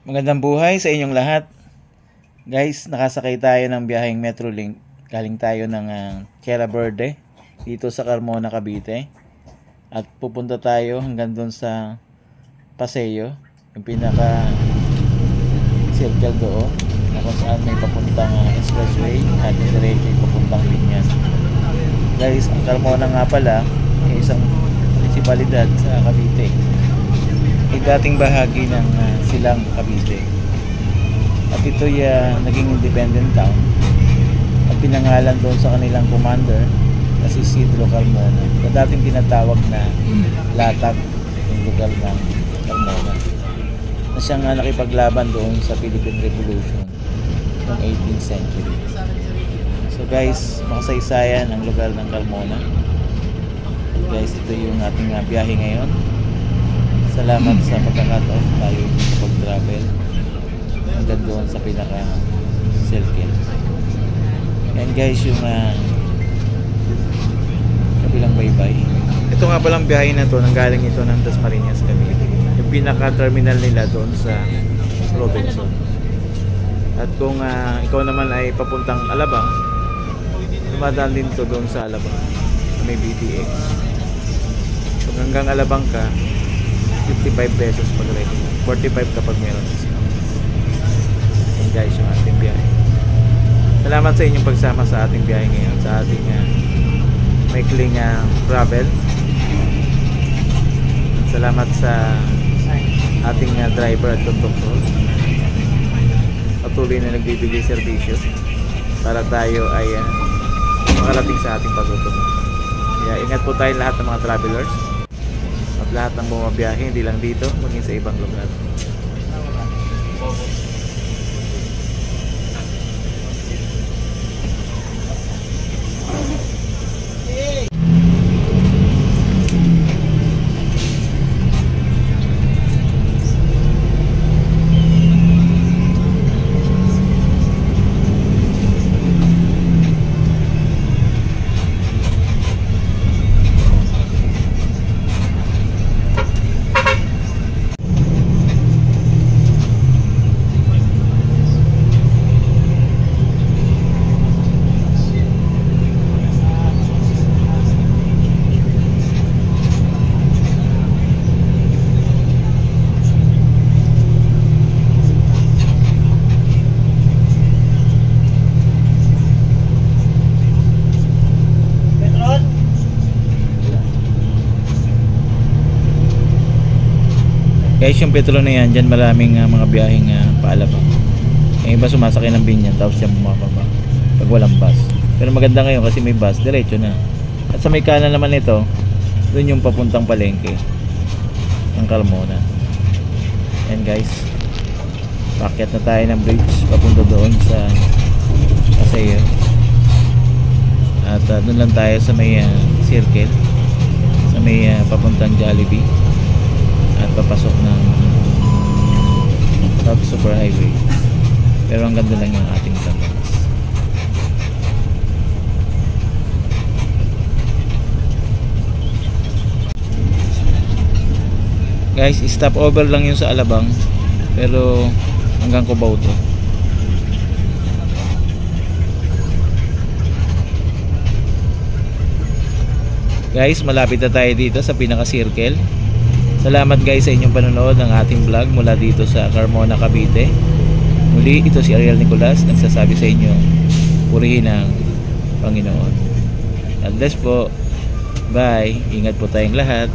Magandang buhay sa inyong lahat. Guys, nakasakay tayo ng biyaheng Metrolink. Galing tayo ng Tierra Verde dito sa Carmona, Cavite. At pupunta tayo hanggang doon sa Paseo, yung pinaka circle doon, na kung saan may papuntang expressway at diretso yung papuntang Linyas. Guys, ang Carmona nga pala ay isang munisipalidad sa Cavite. Ay dating bahagi ng Silang, Cavite. At ito'y naging independent town at pinangalan doon sa kanilang commander na si Isidro Carmona, na dating tinatawag na Latag, yung lugar ng Carmona, na siyang nakipaglaban doon sa Philippine Revolution noong 18th century. So guys, makasaysayan ang lugar ng Carmona. Guys, ito yung ating biyahe ngayon. Salamat sa pagkakataon tayo pag-travel hanggang doon sa pinaka circle. And guys, yung kabilang baybay. Ito nga palang biyahe na to, nanggaling ito ng Dasmariñas, Cavite. Yung pinaka-terminal nila doon sa Robinson. At kung ikaw naman ay papuntang Alabang, dumadaan din to doon sa Alabang. May BTX. Kung hanggang Alabang ka, 55 pesos pag regular, 45 kapag meron discount. And guys, yung ating biyahe. Salamat sa inyong pagsama sa ating biyahe ngayon, sa ating maikling travel. Salamat sa ating driver at conductor, patuloy na nagbibigay serbisyo para tayo ay makarating sa ating pagtutungo. Kaya ingat po tayo lahat ng mga travelers at lahat ng bumabiyahe, hindi lang dito, maging sa ibang lugar. Guys, yung Petro na yan, dyan maraming mga biyaheng paalabang. Yung iba sumasakay ng Binyan, tapos dyan bumababa pag walang bus. Pero maganda ngayon kasi may bus, diretso na. At sa may kanan naman ito, dun yung papuntang palengke ng Carmona. And guys, pakyat na tayo ng bridge papunta doon sa Paseo. At dun lang tayo sa may circle, sa may papuntang Jollibee, at papasok ng South Super Highway. Pero ang ganda lang yung ating tapas. Guys, stop over lang yun sa Alabang, pero hanggang Cubao to. Guys, malapit na tayo dito sa pinaka circle. Salamat guys sa inyong panonood ng ating vlog mula dito sa Carmona, Cavite. Muli, ito si Ariel Nicolas, nagsasabi sa inyo, purihin ang Panginoon. God bless po. Bye. Ingat po tayong lahat.